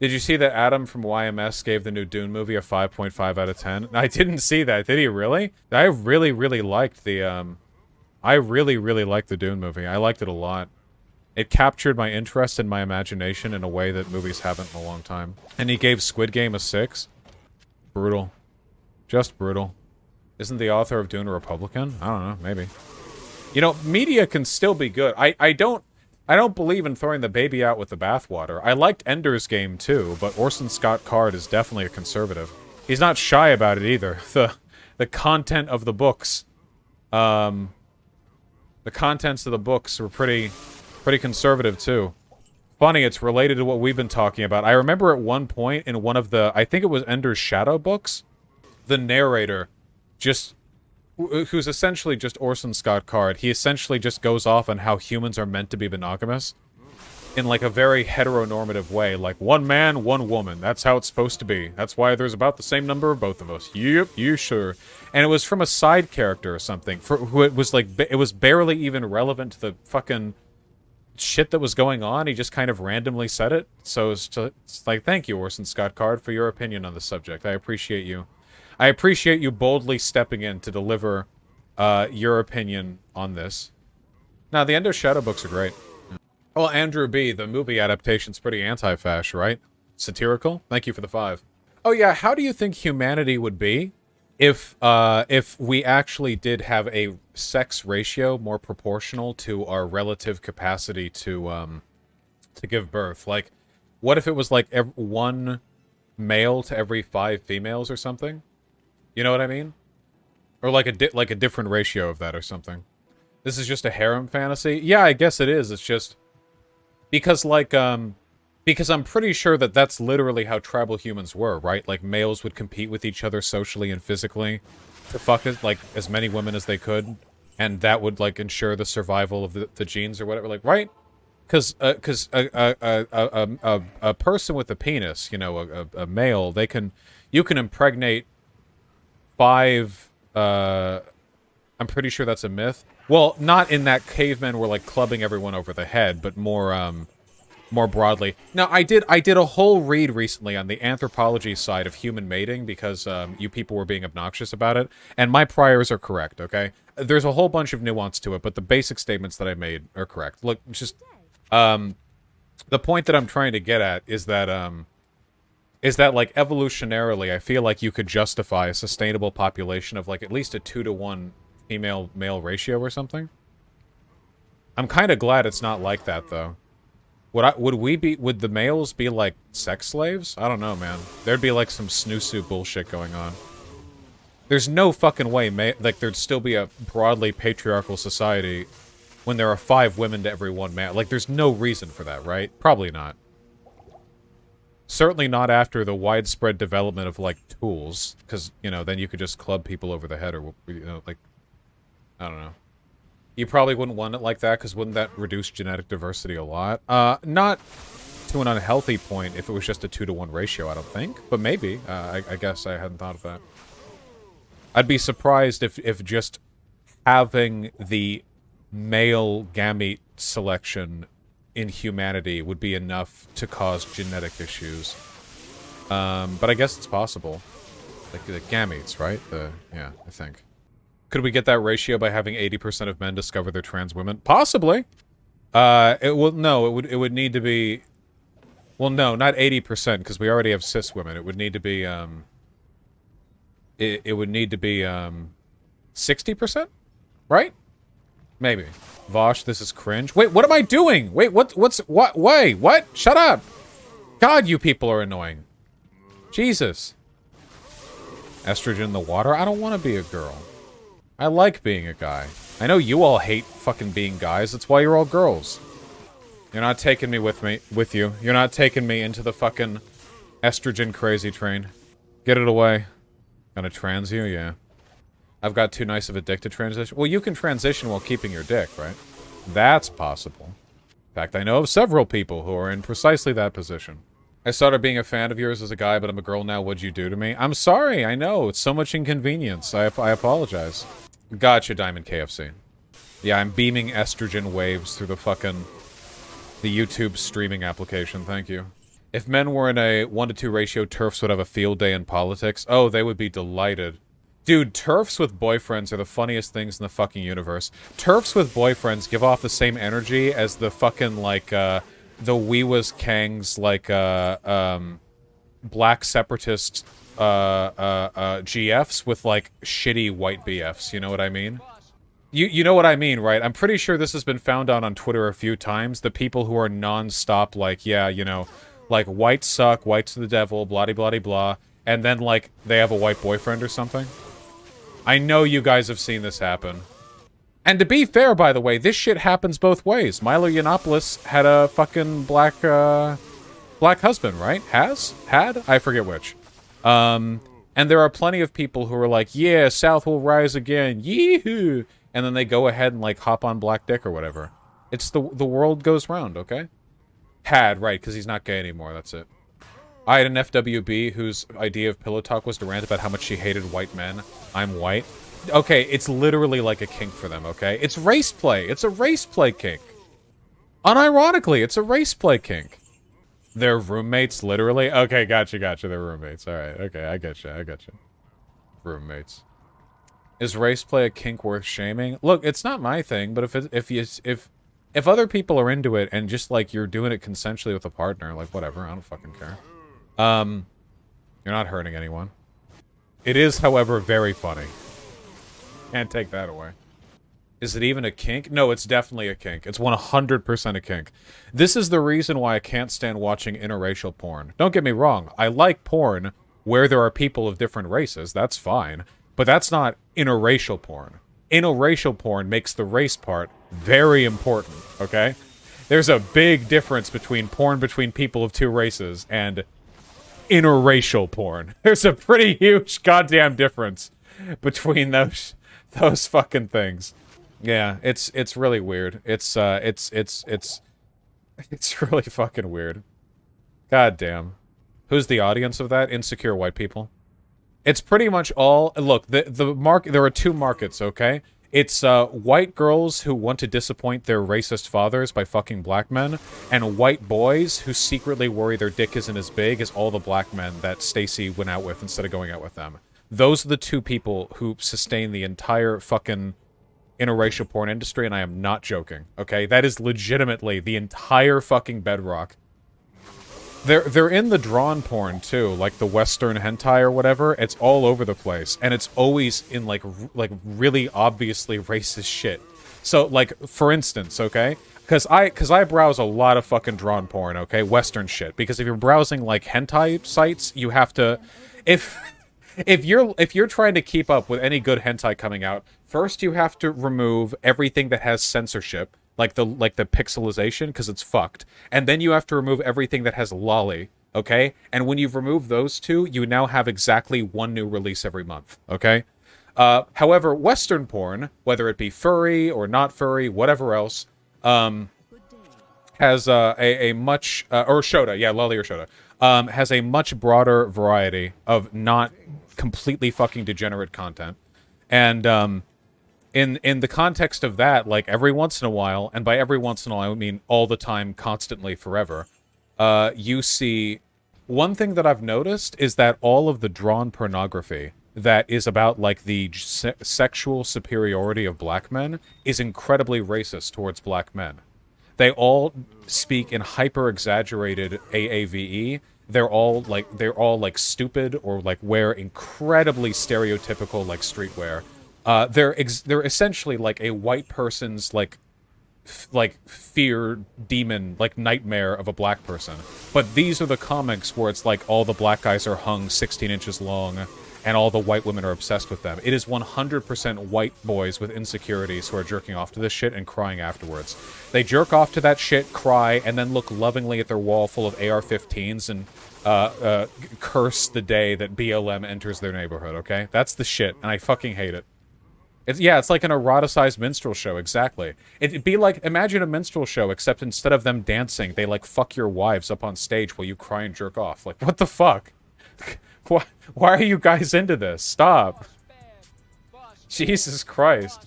Did you see that Adam from YMS gave the new Dune movie a 5.5 out of 10? I didn't see that. Did he really? I really, really liked the, I really, really liked the Dune movie. I liked it a lot. It captured my interest and my imagination in a way that movies haven't in a long time. And he gave Squid Game a 6. Brutal. Just brutal. Isn't the author of Dune a Republican? I don't know, maybe. You know, media can still be good. I don't believe in throwing the baby out with the bathwater. I liked Ender's Game too, but Orson Scott Card is definitely a conservative. He's not shy about it either. The content of the books, the contents of the books were pretty conservative too. Funny, it's related to what we've been talking about. I remember at one point in one of the, I think it was Ender's Shadow books, the narrator just, who's essentially just Orson Scott Card, he essentially just goes off on how humans are meant to be monogamous in like a very heteronormative way, like one man, one woman. That's how it's supposed to be. That's why there's about the same number of both of us. Yep, you sure. And it was from a side character or something, for who it was like, it was barely even relevant to the fucking shit that was going on. He just kind of randomly said it. So it's like, thank you, Orson Scott Card, for your opinion on the subject. I appreciate you. I appreciate you boldly stepping in to deliver your opinion on this. Now, the Ender Shadow books are great. Well, Andrew B., the movie adaptation's pretty anti-fash, right? Satirical? Thank you for the 5. Oh yeah, how do you think humanity would be if we actually did have a sex ratio more proportional to our relative capacity to give birth? Like, what if it was like one male to every 5 females or something? You know what I mean? Or like a different ratio of that or something. This is just a harem fantasy? Yeah, I guess it is. It's just because like because I'm pretty sure that that's literally how tribal humans were, right? Like males would compete with each other socially and physically to fuck like as many women as they could, and that would like ensure the survival of the genes or whatever, like, right? Because a person with a penis, you know, a male, you can impregnate 5, I'm pretty sure that's a myth. Well, not in that cavemen were like clubbing everyone over the head, but more broadly. Now, I did a whole read recently on the anthropology side of human mating because you people were being obnoxious about it, and my priors are correct, okay? There's a whole bunch of nuance to it, but the basic statements that I made are correct. Look, just the point that I'm trying to get at is that like evolutionarily, I feel like you could justify a sustainable population of like at least a 2-to-1 female-male ratio or something. I'm kind of glad it's not like that though. Would the males be like sex slaves? I don't know, man. There'd be like some snoo bullshit going on. There's no fucking way, like there'd still be a broadly patriarchal society when there are 5 women to every 1 man. Like there's no reason for that, right? Probably not. Certainly not after the widespread development of, like, tools. Because, you know, then you could just club people over the head or, you know, like, I don't know. You probably wouldn't want it like that, because wouldn't that reduce genetic diversity a lot? Not to an unhealthy point if it was just a 2-to-1 ratio, I don't think. But maybe. I guess I hadn't thought of that. I'd be surprised if just having the male gamete selection in humanity would be enough to cause genetic issues. But I guess it's possible. Like the gametes, right? Yeah, I think. Could we get that ratio by having 80% of men discover they're trans women? Possibly. It would need to be, well, no, not 80%, because we already have cis women. It would need to be, it would need to be, 60%? Right? Maybe. Vaush, this is cringe. Wait, what am I doing? Wait, what? Wait, what? Shut up! God, you people are annoying. Jesus. Estrogen in the water? I don't want to be a girl. I like being a guy. I know you all hate fucking being guys. That's why you're all girls. You're not taking me with you. You're not taking me into the fucking estrogen crazy train. Get it away. Gonna trans you? Yeah. I've got too nice of a dick to transition. Well, you can transition while keeping your dick, right? That's possible. In fact, I know of several people who are in precisely that position. I started being a fan of yours as a guy, but I'm a girl now. What'd you do to me? I'm sorry, I know. It's so much inconvenience. I apologize. Gotcha, Diamond KFC. Yeah, I'm beaming estrogen waves through the YouTube streaming application. Thank you. If men were in a 1-to-2 ratio, TERFs would have a field day in politics. Oh, they would be delighted. Dude, TERFs with boyfriends are the funniest things in the fucking universe. TERFs with boyfriends give off the same energy as the fucking, like, the We Was Kangs, like, black separatist, GFs with, like, shitty white BFs, you know what I mean? You know what I mean, right? I'm pretty sure this has been found out on Twitter a few times. The people who are non-stop, like, yeah, you know, like, whites suck, whites are the devil, blah-de-blah-de-blah, and then, like, they have a white boyfriend or something. I know you guys have seen this happen. And to be fair, by the way, this shit happens both ways. Milo Yiannopoulos had a fucking black husband, right? Had? I forget which. And there are plenty of people who are like, yeah, South will rise again, yee-hoo! And then they go ahead and, like, hop on black dick or whatever. It's the world goes round, okay? Had, right, because he's not gay anymore, that's it. I had an FWB whose idea of pillow talk was to rant about how much she hated white men. I'm white. Okay, it's literally like a kink for them, okay? It's race play. It's a race play kink. Unironically, it's a race play kink. They're roommates, literally? Okay, gotcha. They're roommates. Alright, okay, I getcha. Roommates. Is race play a kink worth shaming? Look, it's not my thing, but if other people are into it and just, like, you're doing it consensually with a partner, like, whatever, I don't fucking care. You're not hurting anyone. It is, however, very funny. Can't take that away. Is it even a kink? No, it's definitely a kink. It's 100% a kink. This is the reason why I can't stand watching interracial porn. Don't get me wrong. I like porn where there are people of different races. That's fine. But that's not interracial porn. Interracial porn makes the race part very important, okay? There's a big difference between porn between people of two races and interracial porn. There's a pretty huge goddamn difference between those fucking things. Yeah, it's really weird. It's really fucking weird. God damn. Who's the audience of that? Insecure white people. It's pretty much all... Look, the market... There are two markets, okay? It's white girls who want to disappoint their racist fathers by fucking black men, and white boys who secretly worry their dick isn't as big as all the black men that Stacy went out with instead of going out with them. Those are the two people who sustain the entire fucking interracial porn industry, and I am not joking, okay? That is legitimately the entire fucking bedrock. They're in the drawn porn, too, like the Western hentai or whatever. It's all over the place, and it's always in, like really obviously racist shit. So, like, for instance, okay? Because I browse a lot of fucking drawn porn, okay? Western shit. Because if you're browsing, like, hentai sites, you have to... If you're trying to keep up with any good hentai coming out, first you have to remove everything that has censorship, like the pixelization, because it's fucked. And then you have to remove everything that has lolly, okay? And when you've removed those two, you now have exactly one new release every month, okay? However, Western porn, whether it be furry or not furry, whatever else, has a much... or Shota, yeah, lolly or Shota. Has a much broader variety of not completely fucking degenerate content. And, in the context of that, like, every once in a while, and by every once in a while I mean all the time, constantly, forever, you see... One thing that I've noticed is that all of the drawn pornography that is about, like, the sexual superiority of black men is incredibly racist towards black men. They all speak in hyper-exaggerated AAVE. They're all like stupid or like wear incredibly stereotypical like streetwear. They're essentially like a white person's like fear demon, like nightmare of a black person. But these are the comics where it's like all the black guys are hung 16 inches long and all the white women are obsessed with them. It is 100% white boys with insecurities who are jerking off to this shit and crying afterwards. They jerk off to that shit, cry, and then look lovingly at their wall full of AR-15s and curse the day that BLM enters their neighborhood, okay? That's the shit, and I fucking hate it. It's like an eroticized minstrel show, exactly. It'd be like, imagine a minstrel show, except instead of them dancing, they, like, fuck your wives up on stage while you cry and jerk off. Like, what the fuck? Why are you guys into this? Stop. Jesus Christ.